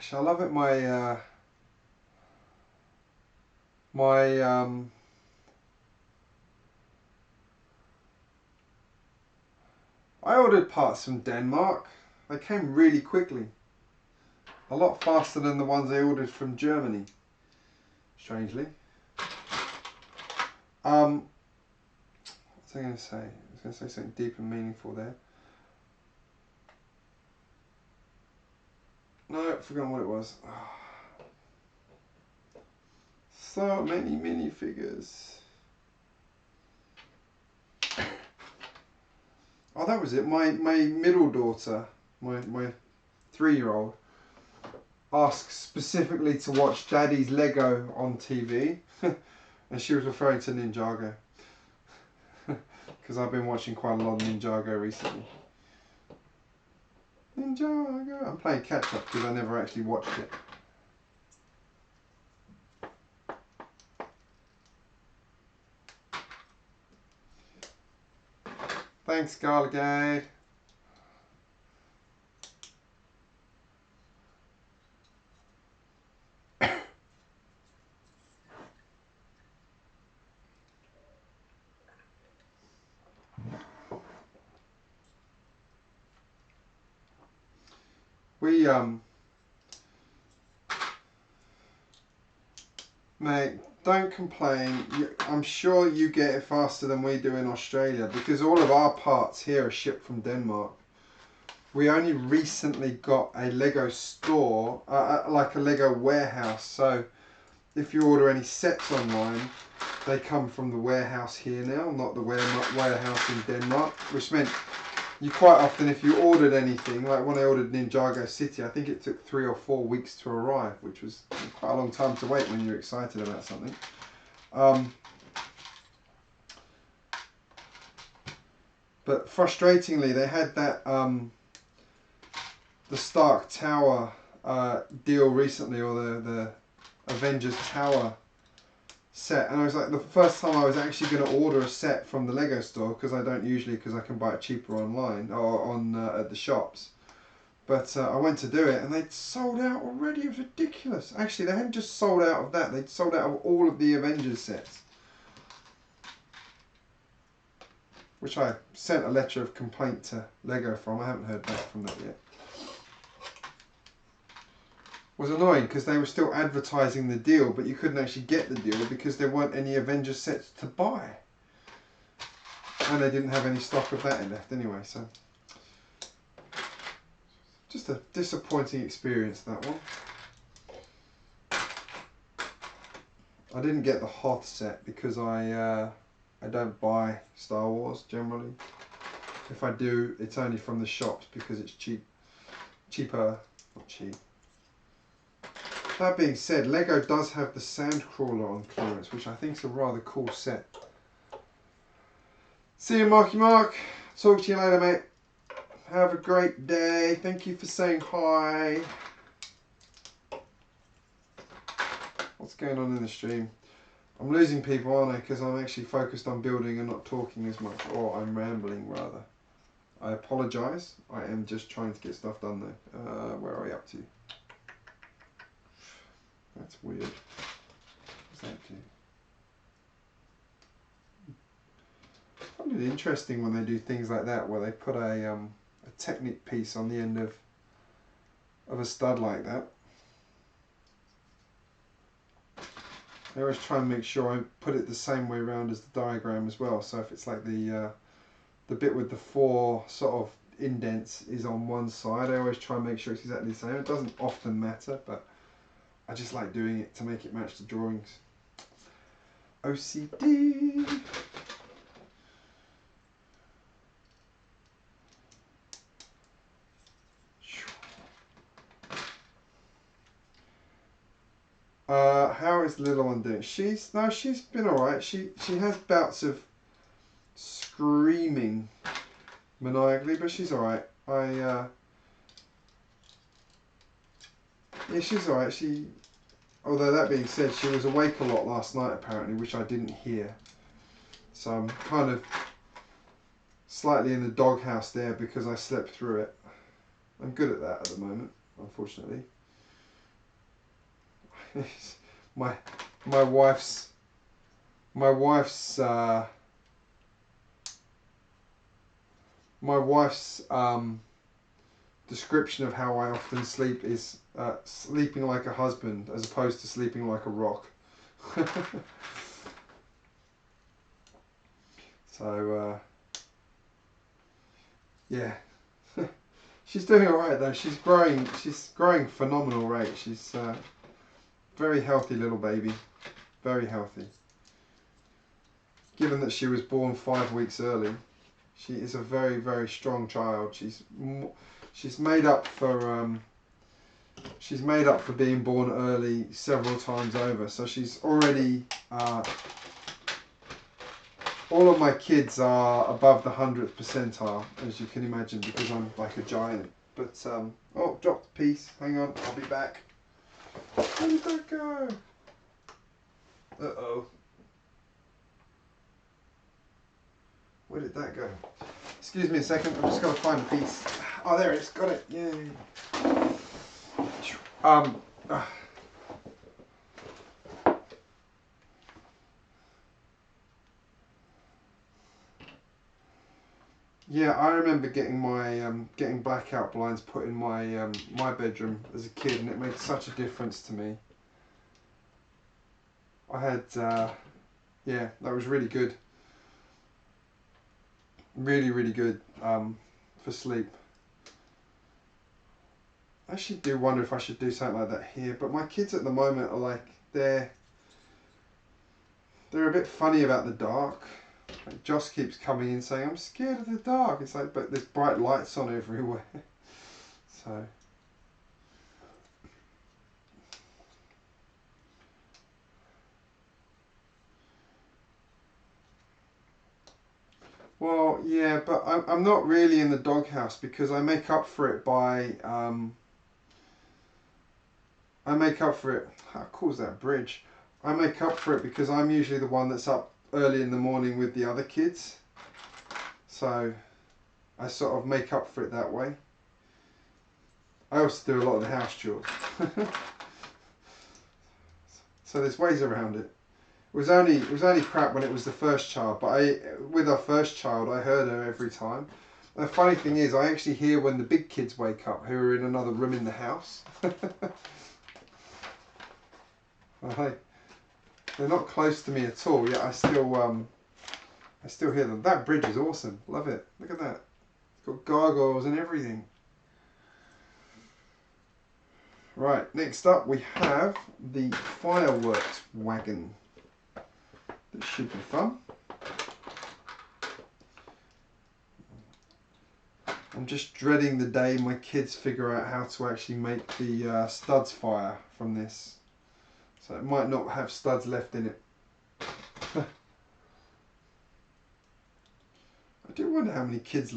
A: Actually, I love it. I ordered parts from Denmark. They came really quickly. A lot faster than the ones I ordered from Germany. Strangely. What was I going to say? I was going to say something deep and meaningful there. No, I've forgotten what it was. So many minifigures. Oh, that was it. My middle daughter, my 3-year-old, asked specifically to watch Daddy's Lego on TV. And she was referring to Ninjago. Because I've been watching quite a lot of Ninjago recently. Ninjago. I'm playing catch up because I never actually watched it. Thanks, Garligade. We mate, don't complain. I'm sure you get it faster than we do in Australia because all of our parts here are shipped from Denmark. We only recently got a Lego store, like a Lego warehouse. So if you order any sets online, they come from the warehouse here now, not the warehouse in Denmark, which meant you quite often, if you ordered anything, like when I ordered Ninjago City, I think it took 3 or 4 weeks to arrive, which was quite a long time to wait when you're excited about something. But frustratingly, they had that the Stark Tower deal recently, or the Avengers Tower set, and I was like, the first time I was actually going to order a set from the Lego store, because I don't usually, because I can buy it cheaper online or on at the shops. But I went to do it and they'd sold out already. It was ridiculous. Actually, they hadn't just sold out of that, they'd sold out of all of the Avengers sets, which I sent a letter of complaint to Lego from. I haven't heard back from that yet. Was annoying because they were still advertising the deal, but you couldn't actually get the deal because there weren't any Avengers sets to buy, and they didn't have any stock of that left anyway. So just a disappointing experience, that one. I didn't get the Hoth set because I don't buy Star Wars generally. If I do, it's only from the shops because it's cheaper, not cheap. That being said, Lego does have the Sandcrawler on clearance, which I think is a rather cool set. See you, Marky Mark. Talk to you later, mate. Have a great day. Thank you for saying hi. What's going on in the stream? I'm losing people, aren't I? Because I'm actually focused on building and not talking as much. Or I'm rambling, rather. I apologise. I am just trying to get stuff done, though. Where are we up to? That's weird. What's that do? I find it interesting when they do things like that, where they put a Technic piece on the end of a stud like that. I always try and make sure I put it the same way around as the diagram as well. So if it's like the bit with the 4 sort of indents is on one side, I always try and make sure it's exactly the same. It doesn't often matter, but I just like doing it to make it match the drawings. OCD. How is the little one doing? She's been alright. She has bouts of screaming maniacally, but she's alright. Yeah, she's alright. Although that being said, she was awake a lot last night apparently, which I didn't hear. So I'm kind of slightly in the doghouse there because I slept through it. I'm good at that at the moment, unfortunately. my wife's description of how I often sleep is sleeping like a husband as opposed to sleeping like a rock. So yeah. She's doing alright though. She's growing phenomenal rate. She's very healthy little baby. Very healthy. Given that she was born 5 weeks early, she is a very, very strong child. She's made up for being born early several times over. So she's already all of my kids are above the 100th percentile, as you can imagine, because I'm like a giant. But oh, dropped a piece. Hang on, I'll be back. Where did that go? Uh-oh. Where did that go? Excuse me a second, I've just got to find a piece. Oh, there it is, got it, yay. Yeah, I remember getting my getting blackout blinds put in my my bedroom as a kid, and it made such a difference to me. I had yeah, that was really good. Really, really good for sleep. I actually do wonder if I should do something like that here, but my kids at the moment are like, they're a bit funny about the dark. Like Joss keeps coming in saying, I'm scared of the dark. It's like, but there's bright lights on everywhere. So well, yeah, but I'm not really in the doghouse because I make up for it by I make up for it. How cool is that bridge? I make up for it because I'm usually the one that's up early in the morning with the other kids. So I sort of make up for it that way. I also do a lot of the house chores. So there's ways around it. It was only crap when it was the first child, but with our first child I heard her every time. And the funny thing is, I actually hear when the big kids wake up who are in another room in the house. They're not close to me at all, yet I still hear them. That bridge is awesome. Love it. Look at that. It's got gargoyles and everything. Right, next up we have the fireworks wagon. That should be fun. I'm just dreading the day my kids figure out how to actually make the studs fire from this. So it might not have studs left in it. I do wonder how many kids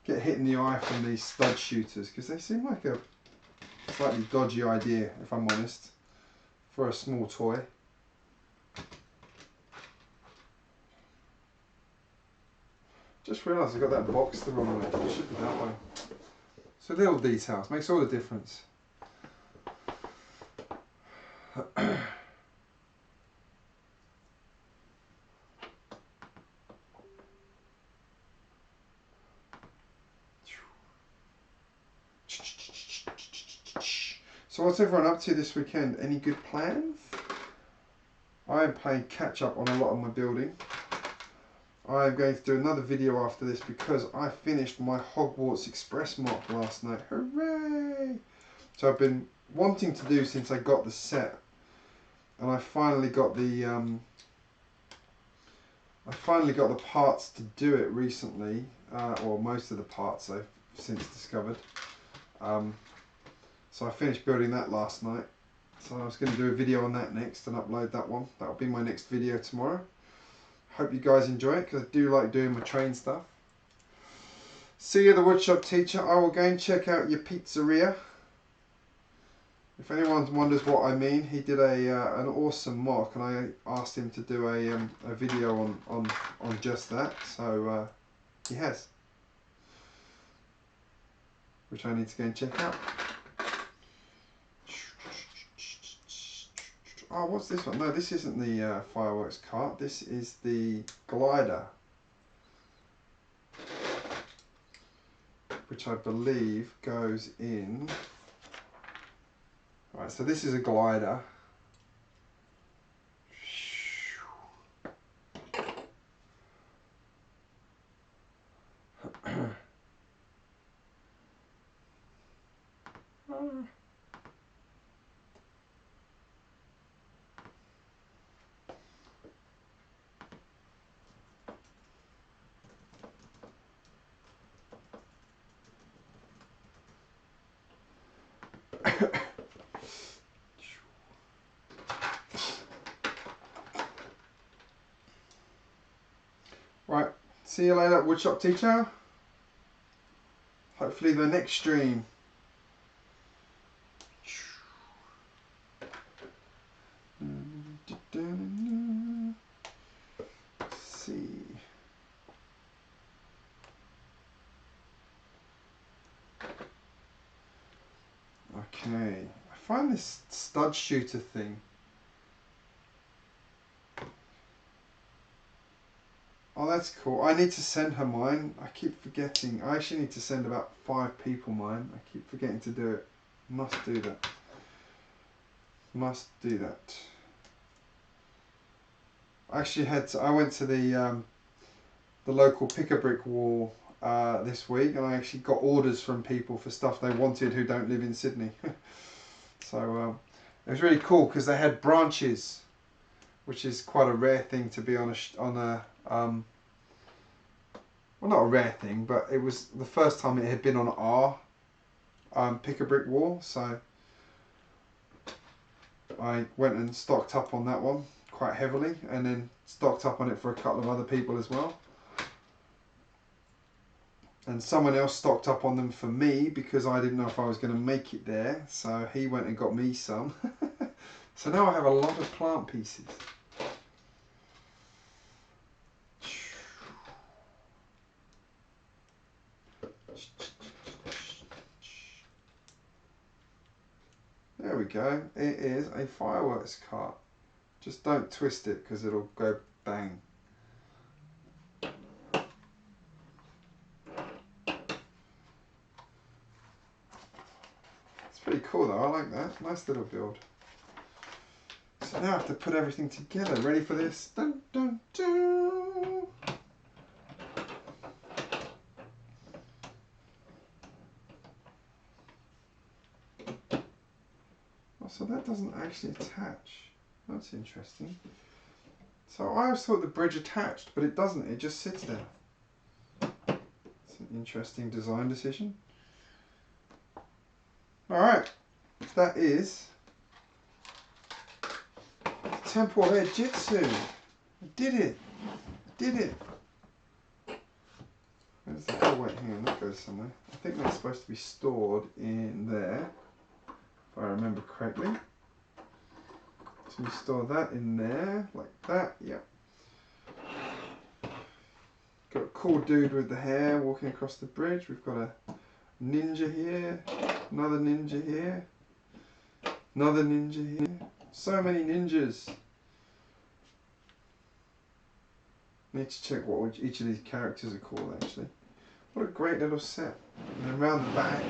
A: get hit in the eye from these stud shooters, because they seem like a slightly dodgy idea, if I'm honest, for a small toy. Just realised I got that box the wrong way. It should be that way. So little details, makes all the difference. So what's everyone up to this weekend? Any good plans? I am playing catch up on a lot of my building. I am going to do another video after this because I finished my Hogwarts Express mock last night. Hooray! So I've been wanting to do since I got the set, and I finally got the parts to do it recently, or most of the parts I've since discovered. So I finished building that last night. So I was going to do a video on that next and upload that one. That'll be my next video tomorrow. Hope you guys enjoy it, because I do like doing my train stuff. See you, the woodshop teacher. I will go and check out your pizzeria. If anyone wonders what I mean, he did an awesome mock, and I asked him to do a video on just that. So he has, which I need to go and check out. Oh, what's this one? No, this isn't the fireworks cart. This is the glider, which I believe goes in. Right, so this is a glider. Right, see you later, woodshop teacher. Hopefully the next stream. Let's see. Okay, I find this stud shooter thing. Oh, that's cool. I need to send her mine. I keep forgetting. I actually need to send about 5 people mine. I keep forgetting to do it. Must do that. Must do that. I actually I went to the local pick-a-brick wall this week, and I actually got orders from people for stuff they wanted who don't live in Sydney. So it was really cool because they had branches, which is quite a rare thing to be on a well, not a rare thing, but it was the first time it had been on our pick-a-brick wall, so I went and stocked up on that one quite heavily, and then stocked up on it for a couple of other people as well. And someone else stocked up on them for me because I didn't know if I was going to make it there, so he went and got me some. So now I have a lot of plant pieces. There we go. It is a fireworks cart. Just don't twist it because it'll go bang. It's pretty cool though. I like that. Nice little build. So now I have to put everything together. Ready for this? Dun, dun, dun. So that doesn't actually attach. That's interesting. So I always thought the bridge attached, but it doesn't. It just sits there. It's an interesting design decision. Alright, that is Temple of Airjitzu. I did it. I did it. Where's that? Oh wait, hang on, that goes somewhere. I think that's supposed to be stored in there, if I remember correctly. So we store that in there, like that, yep. Got a cool dude with the hair walking across the bridge. We've got a ninja here, another ninja here, another ninja here. So many ninjas. Need to check what each of these characters are called actually. What a great little set. And then around the back.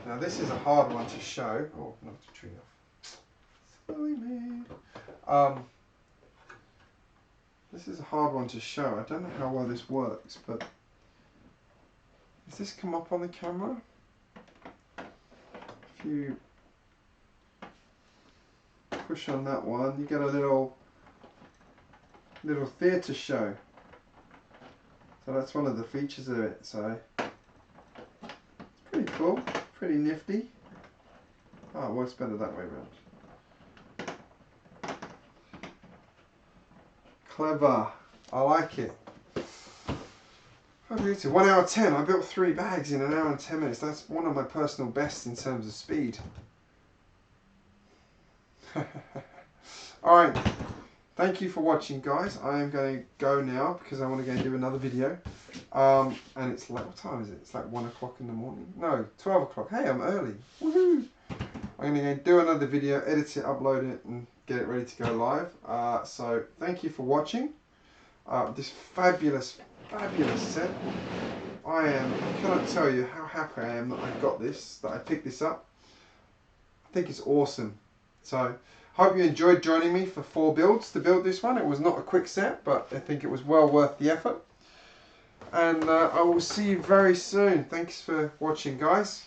A: Now this is a hard one to show. Oh, knocked a tree off. Silly me. This is a hard one to show. I don't know how well this works, but does this come up on the camera? If you push on that one, you get a little theatre show. So that's one of the features of it. So it's pretty cool, pretty nifty. Oh, it works better that way around. Clever. I like it. Oh, beautiful. 1 hour 10. I built 3 bags in 1 hour and 10 minutes. That's one of my personal bests in terms of speed. Alright. Thank you for watching, guys. I am going to go now because I want to go and do another video. And it's like, what time is it? It's like 1 o'clock in the morning. No, 12 o'clock. Hey, I'm early. Woohoo! I'm going to do another video, edit it, upload it, and get it ready to go live. So thank you for watching this fabulous set. I cannot tell you how happy I am that I got this, that I picked this up. I think it's awesome. So hope you enjoyed joining me for 4 builds to build this one. It was not a quick set, but I think it was well worth the effort. And I will see you very soon. Thanks for watching, guys.